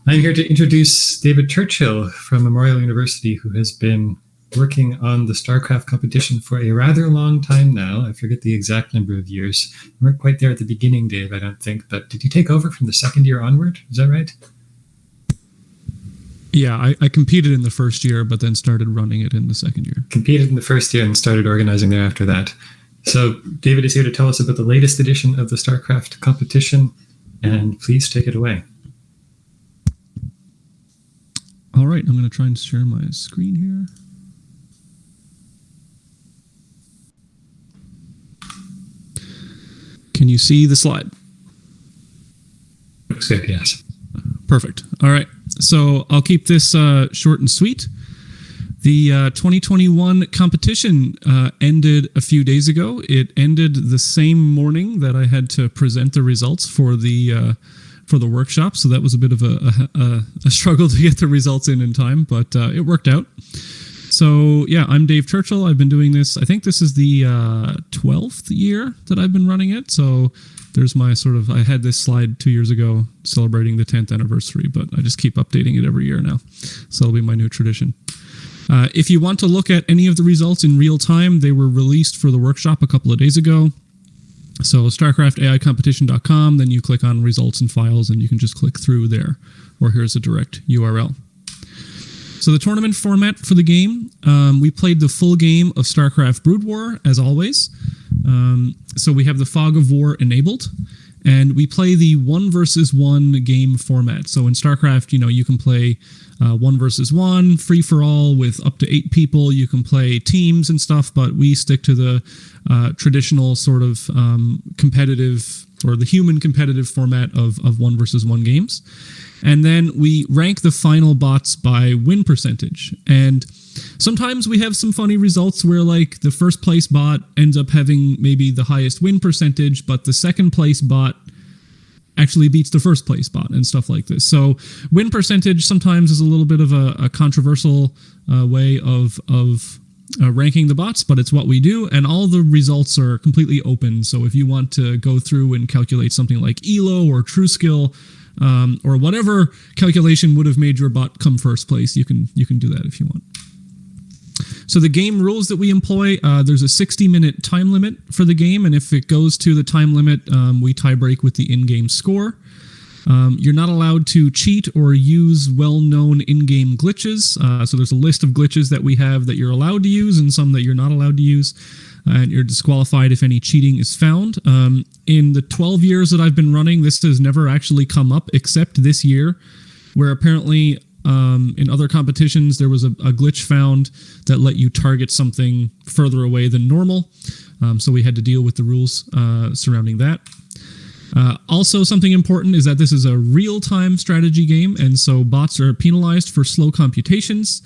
I'm here to introduce David Churchill from Memorial University, who has been working on the StarCraft competition for a rather long time now. I forget the exact number of years. You weren't quite there at the beginning, Dave, I don't think, but did you take over from the second year onward? Is that right? Yeah, I competed in the first year, but then started running it in the second year. Competed in the first year and started organizing there after that. So David is here to tell us about the latest edition of the StarCraft competition, and please take it away. All right, I'm going to try and share my screen here. Can you see the slide? Looks good, yes. Perfect. All right, so I'll keep this short and sweet. The 2021 competition ended a few days ago. It ended the same morning that I had to present the results for the workshop, so that was a bit of a struggle to get the results in time, but it worked out. So yeah, I'm Dave Churchill. I've been doing this, I think this is the 12th year that I've been running it, so there's my I had this slide 2 years ago celebrating the 10th anniversary, but I just keep updating it every year now, so it'll be my new tradition. If you want to look at any of the results in real time, they were released for the workshop a couple of days ago. So StarCraftAICompetition.com, then you click on results and files and you can just click through there, or here's a direct URL. So the tournament format for the game, we played the full game of StarCraft Brood War, as always. So we have the Fog of War enabled, and we play the 1 versus 1 game format. So in StarCraft, you can play 1 versus 1, free-for-all with up to 8 people. You can play teams and stuff, but we stick to the traditional sort of competitive, or the human competitive format of 1 versus 1 games. And then we rank the final bots by win percentage. And sometimes we have some funny results where like the first place bot ends up having maybe the highest win percentage, but the second place bot actually beats the first place bot and stuff like this. So win percentage sometimes is a little bit of a controversial way of ranking the bots, but it's what we do, and all the results are completely open. So if you want to go through and calculate something like ELO or true skill, or whatever calculation would have made your bot come first place, you can do that if you want. So the game rules that we employ, there's a 60-minute time limit for the game, and if it goes to the time limit, we tie break with the in-game score. You're not allowed to cheat or use well-known in-game glitches. So there's a list of glitches that we have that you're allowed to use and some that you're not allowed to use. And you're disqualified if any cheating is found. In the 12 years that I've been running, this has never actually come up except this year, where apparently in other competitions there was a glitch found that let you target something further away than normal. So we had to deal with the rules surrounding that. Also, something important is that this is a real-time strategy game, and so bots are penalized for slow computations.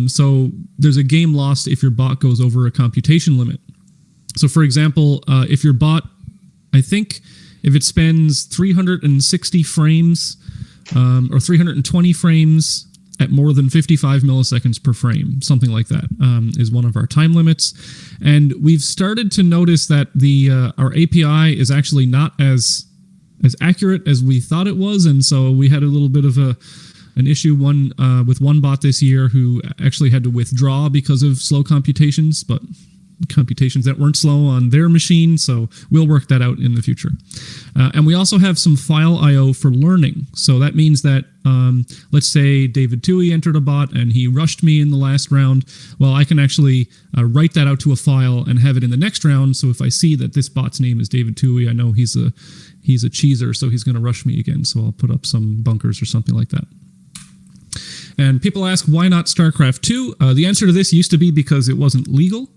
So there's a game lost if your bot goes over a computation limit. So for example, if your bot, I think if it spends 360 frames or 320 frames at more than 55 milliseconds per frame, something like that, is one of our time limits. And we've started to notice that our API is actually not as accurate as we thought it was, and so we had a little bit of an issue with one bot this year who actually had to withdraw because of slow computations, but computations that weren't slow on their machine, so we'll work that out in the future. And we also have some file I.O. for learning. So that means that, let's say David Toohey entered a bot and he rushed me in the last round. Well, I can actually write that out to a file and have it in the next round, so if I see that this bot's name is David Toohey, I know he's a cheeser, so he's going to rush me again, so I'll put up some bunkers or something like that. And people ask, why not StarCraft 2? The answer to this used to be because it wasn't legal.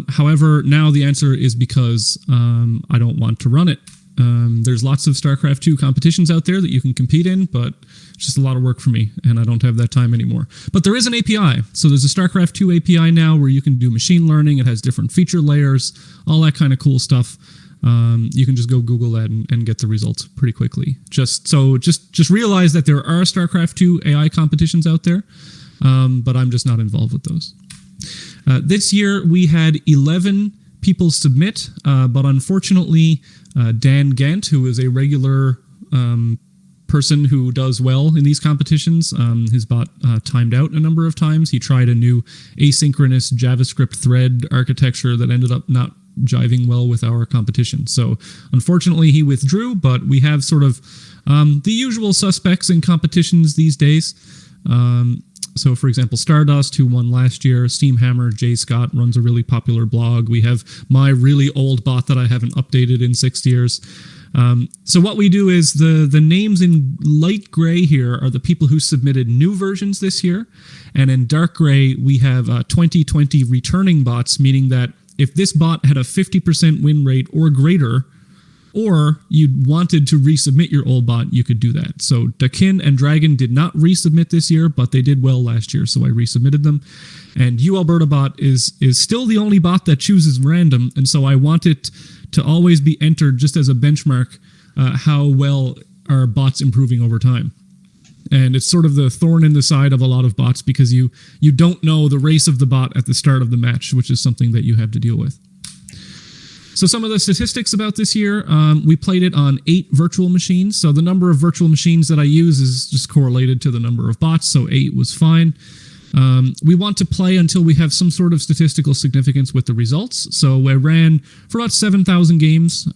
However, now the answer is because I don't want to run it. There's lots of StarCraft 2 competitions out there that you can compete in, but it's just a lot of work for me, and I don't have that time anymore. But there is an API. So there's a StarCraft 2 API now where you can do machine learning. It has different feature layers, all that kind of cool stuff. You can just go Google that and get the results pretty quickly. Just realize that there are StarCraft 2 AI competitions out there, but I'm just not involved with those. This year we had 11 people submit, but unfortunately Dan Gant, who is a regular person who does well in these competitions. His bot timed out a number of times. He tried a new asynchronous JavaScript thread architecture that ended up not jiving well with our competition. So unfortunately, he withdrew, but we have sort of the usual suspects in competitions these days. So, for example, Stardust, who won last year, Steamhammer, Jay Scott runs a really popular blog. We have my really old bot that I haven't updated in 6 years. So what we do is the names in light gray here are the people who submitted new versions this year. And in dark gray, we have 2020 returning bots, meaning that if this bot had a 50% win rate or greater, or you wanted to resubmit your old bot, you could do that. So Dakin and Dragon did not resubmit this year, but they did well last year, so I resubmitted them. And UAlberta bot is still the only bot that chooses random, and so I want it to always be entered just as a benchmark how well are bots improving over time. And it's sort of the thorn in the side of a lot of bots because you don't know the race of the bot at the start of the match, which is something that you have to deal with. So some of the statistics about this year, we played it on 8 virtual machines. So the number of virtual machines that I use is just correlated to the number of bots, so 8 was fine. We want to play until we have some sort of statistical significance with the results. So I ran for about 7,000 games,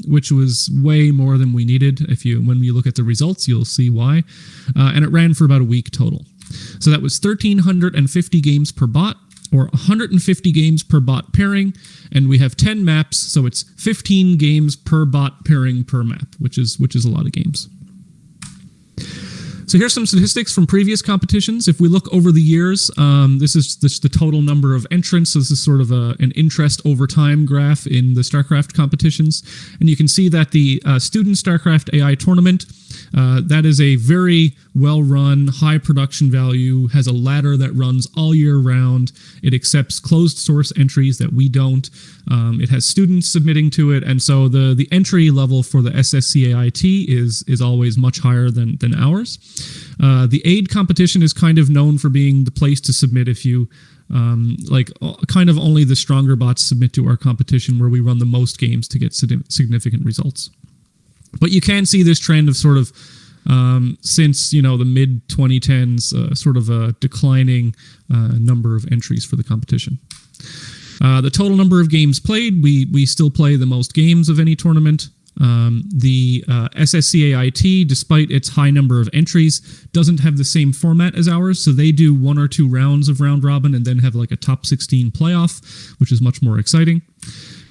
which was way more than we needed. When you look at the results, you'll see why. And it ran for about a week total. So that was 1,350 games per bot, or 150 games per bot pairing, and we have 10 maps, so it's 15 games per bot pairing per map, which is a lot of games. So here's some statistics from previous competitions. If we look over the years, this is the total number of entrants. So this is sort of an interest over time graph in the StarCraft competitions. And you can see that the student StarCraft AI tournament, that is a very well-run, high production value, has a ladder that runs all year round. It accepts closed source entries that we don't. It has students submitting to it, and so the entry level for the SSCAIT is always much higher than ours. The AIIDE competition is kind of known for being the place to submit if you kind of only the stronger bots submit to our competition, where we run the most games to get significant results. But you can see this trend of sort of since the mid 2010s, sort of a declining number of entries for the competition. The total number of games played, we still play the most games of any tournament. The SSCAIT, despite its high number of entries, doesn't have the same format as ours, so they do 1 or 2 rounds of round robin and then have like a top 16 playoff, which is much more exciting.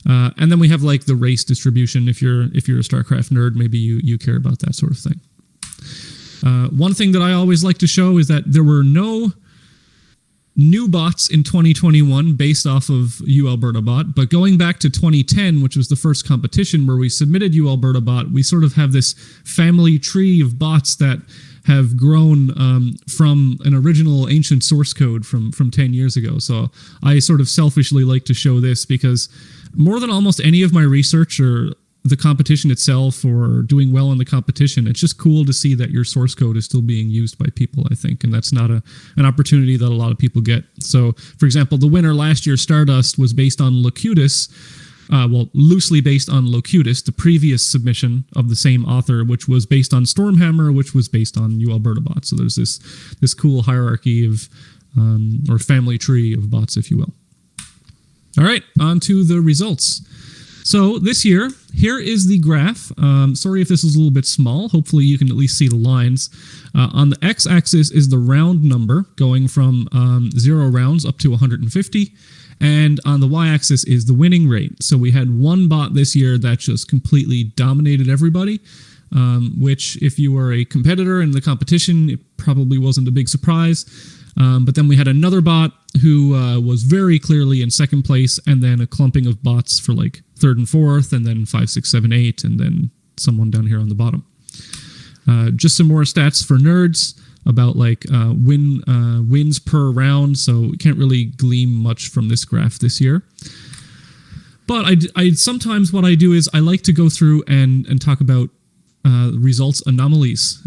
And then we have like the race distribution. If you're a StarCraft nerd, maybe you care about that sort of thing. One thing that I always like to show is that there were no new bots in 2021 based off of UAlberta bot, but going back to 2010, which was the first competition where we submitted UAlberta bot, we sort of have this family tree of bots that have grown from an original ancient source code from 10 years ago. So I sort of selfishly like to show this because more than almost any of my research or the competition itself or doing well in the competition, it's just cool to see that your source code is still being used by people, I think, and that's not an opportunity that a lot of people get. So, for example, the winner last year, Stardust, was based on Locutus, loosely based on Locutus, the previous submission of the same author, which was based on Stormhammer, which was based on UAlberta bot. So there's this cool hierarchy of, or family tree of bots, if you will. All right, on to the results. So this year, here is the graph. Sorry if this is a little bit small. Hopefully you can at least see the lines. On the x-axis is the round number going from 0 rounds up to 150. And on the y-axis is the winning rate. So we had one bot this year that just completely dominated everybody, which if you were a competitor in the competition, it probably wasn't a big surprise. But then we had another bot who was very clearly in second place, and then a clumping of bots for like third and fourth, and then 5, 6, 7, 8, and then someone down here on the bottom. Just some more stats for nerds about like wins per round, so we can't really glean much from this graph this year. But I sometimes what I do is I like to go through and talk about results anomalies,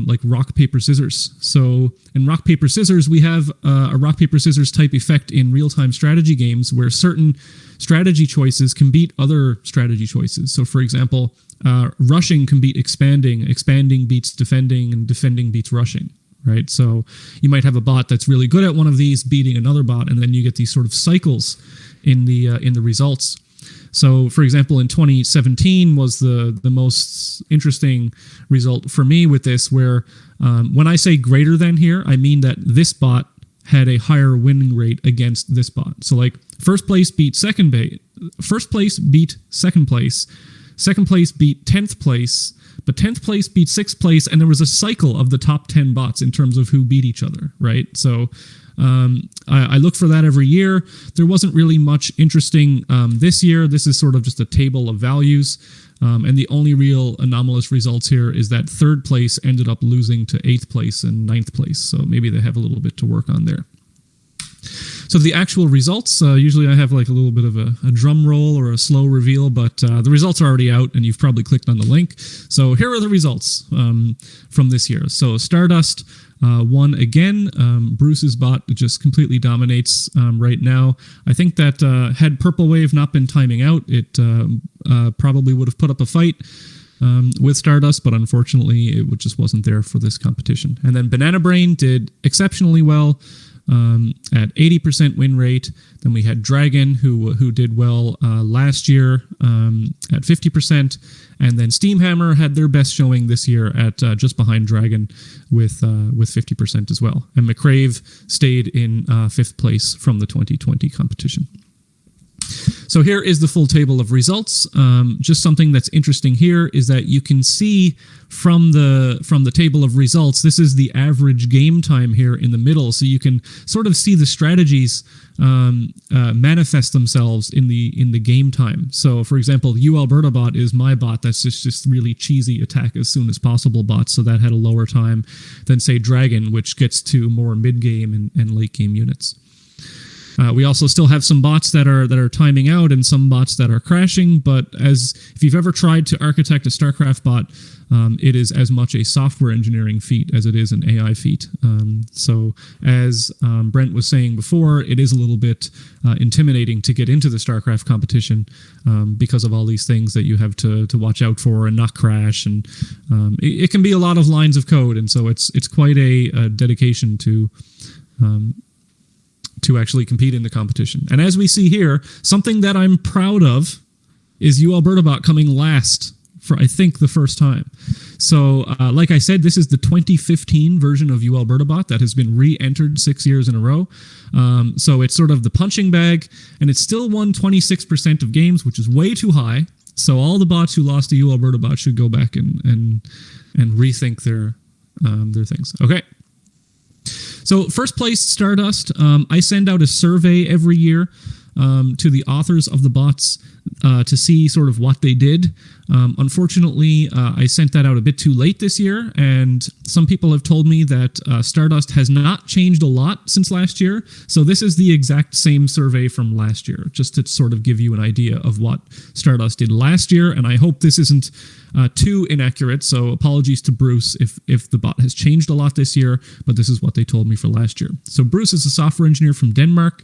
like rock, paper, scissors. So in rock, paper, scissors, we have a rock, paper, scissors type effect in real-time strategy games where certain strategy choices can beat other strategy choices. So for example, rushing can beat expanding, expanding beats defending, and defending beats rushing. Right, so you might have a bot that's really good at one of these beating another bot, and then you get these sort of cycles in the results. So, for example, in 2017 was the most interesting result for me with this, where when I say greater than here, I mean that this bot had a higher winning rate against this bot. So, like first place beat second place, first place beat second place beat 10th place. But 10th place beat 6th place, and there was a cycle of the top 10 bots in terms of who beat each other, right? So I look for that every year. There wasn't really much interesting this year. This is sort of just a table of values. And the only real anomalous results here is that 3rd place ended up losing to 8th place and 9th place. So maybe they have a little bit to work on there. So the actual results, usually I have like a little bit of a drum roll or a slow reveal, but the results are already out and you've probably clicked on the link. So here are the results from this year. So Stardust won again. Bruce's bot just completely dominates right now. I think that had Purple Wave not been timing out, it probably would have put up a fight with Stardust, but unfortunately it just wasn't there for this competition. And then Banana Brain did exceptionally well. At 80% win rate. Then we had Dragon, who did well last year at 50%, and then Steamhammer had their best showing this year at just behind Dragon with 50% as well. And McCrave stayed in 5th place from the 2020 competition. So here is the full table of results. Just something that's interesting here is that you can see from the table of results, this is the average game time here in the middle. So you can sort of see the strategies manifest themselves in the game time. So for example, Alberta bot is my bot. That's just really cheesy attack as soon as possible bot. So that had a lower time than say Dragon, which gets to more mid game and late game units. We also still have some bots that are timing out and some bots that are crashing, but if you've ever tried to architect a StarCraft bot, it is as much a software engineering feat as it is an AI feat. So as Brent was saying before, it is a little bit intimidating to get into the StarCraft competition because of all these things that you have to watch out for and not crash, and it can be a lot of lines of code, and so it's quite a dedication to actually compete in the competition. And as we see here, something that I'm proud of is Alberta coming last for, I think, the first time. So, like I said, this is the 2015 version of Alberta that has been re-entered 6 years in a row. So it's sort of the punching bag, and it still won 26% of games, which is way too high. So all the bots who lost to Alberta should go back and rethink their things. Okay. So first place, Stardust. I send out a survey every year to the authors of the bots to see sort of what they did. Unfortunately, I sent that out a bit too late this year, and some people have told me that Stardust has not changed a lot since last year. So this is the exact same survey from last year, just to sort of give you an idea of what Stardust did last year. And I hope this isn't too inaccurate, so apologies to Bruce if the bot has changed a lot this year, but this is what they told me for last year. So Bruce is a software engineer from Denmark.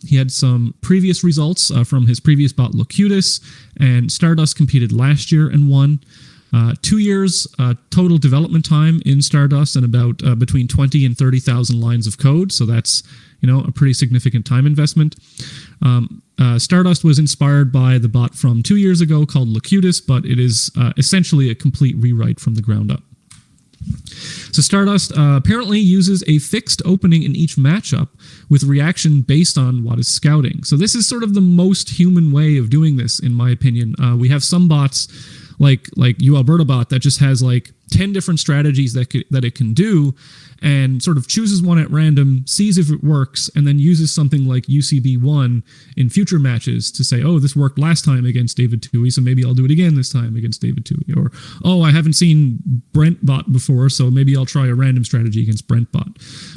He had some previous results from his previous bot Locutus, and Stardust competed last year and won. 2 years total development time in Stardust, and about between 20 and 30,000 lines of code. So that's a pretty significant time investment. Stardust was inspired by the bot from 2 years ago called Locutus, but it is essentially a complete rewrite from the ground up. So Stardust apparently uses a fixed opening in each matchup with reaction based on what is scouting. So this is sort of the most human way of doing this, in my opinion. We have some bots like Alberta bot that just has like 10 different strategies that it can do, and sort of chooses one at random, sees if it works, and then uses something like UCB1 in future matches to say, oh, this worked last time against David Toohey, so maybe I'll do it again this time against David Toohey. Or, oh, I haven't seen Brent bot before, so maybe I'll try a random strategy against Brent bot.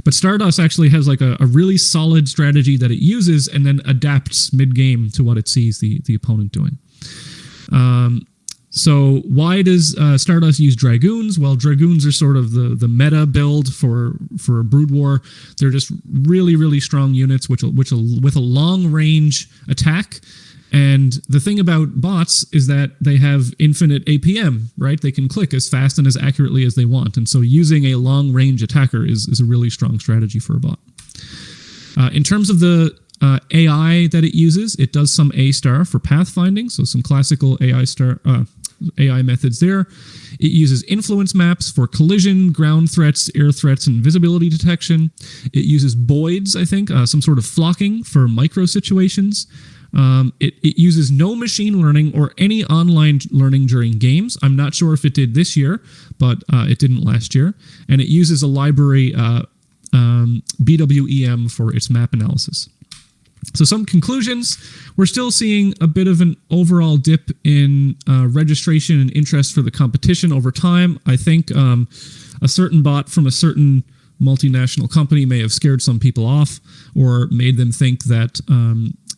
But Stardust actually has like a really solid strategy that it uses and then adapts mid-game to what it sees the opponent doing. So why does Stardust use Dragoons? Well, Dragoons are sort of the meta build for Brood War. They're just really, really strong units with a long range attack. And the thing about bots is that they have infinite APM, right? They can click as fast and as accurately as they want. And so using a long range attacker is a really strong strategy for a bot. In terms of the AI that it uses, it does some A-star for pathfinding, so some classical AI methods there. It uses influence maps for collision, ground threats, air threats, and visibility detection. It uses boids, I think, some sort of flocking for micro situations. It uses no machine learning or any online learning during games. I'm not sure if it did this year, but it didn't last year. And it uses a library, BWEM, for its map analysis. So some conclusions: we're still seeing a bit of an overall dip in registration and interest for the competition over time. I think a certain bot from a certain multinational company may have scared some people off or made them think that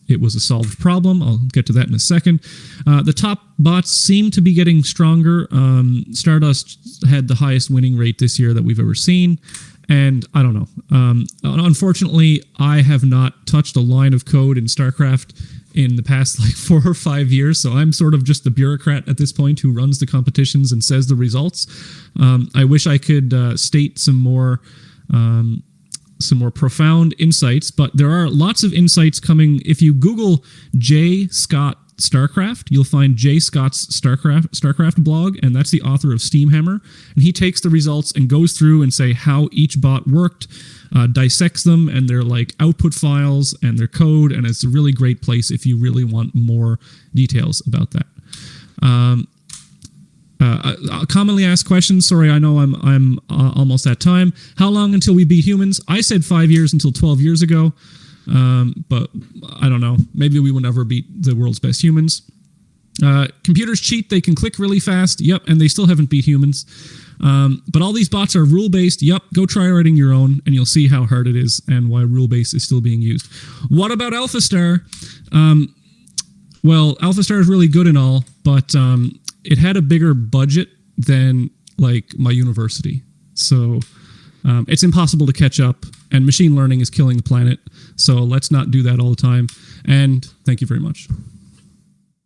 it was a solved problem. I'll get to that in a second. The top bots seem to be getting stronger. Stardust had the highest winning rate this year that we've ever seen. And I don't know. Unfortunately, I have not touched a line of code in StarCraft in the past 4 or 5 years, so I'm sort of just the bureaucrat at this point who runs the competitions and says the results. I wish I could state some more profound insights, but there are lots of insights coming. If you Google J. Scott StarCraft, you'll find Jay Scott's StarCraft blog, and that's the author of Steamhammer. And he takes the results and goes through and say how each bot worked, dissects them and their output files and their code, and it's a really great place if you really want more details about that. Commonly asked questions. Sorry, I know I'm almost at time. How long until we beat humans? I said 5 years until 12 years ago. But I don't know. Maybe we will never beat the world's best humans. Computers cheat. They can click really fast. Yep. And they still haven't beat humans. But all these bots are rule-based. Yep. Go try writing your own and you'll see how hard it is and why rule-based is still being used. What about AlphaStar? Well, AlphaStar is really good and all, but it had a bigger budget than my university. So it's impossible to catch up, and machine learning is killing the planet. So let's not do that all the time. And thank you very much.